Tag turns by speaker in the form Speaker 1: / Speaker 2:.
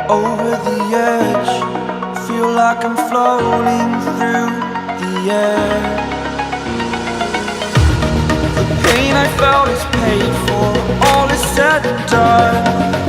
Speaker 1: Over the edge, feel like I'm floating through the air. The pain I felt is paid for, all is said and done.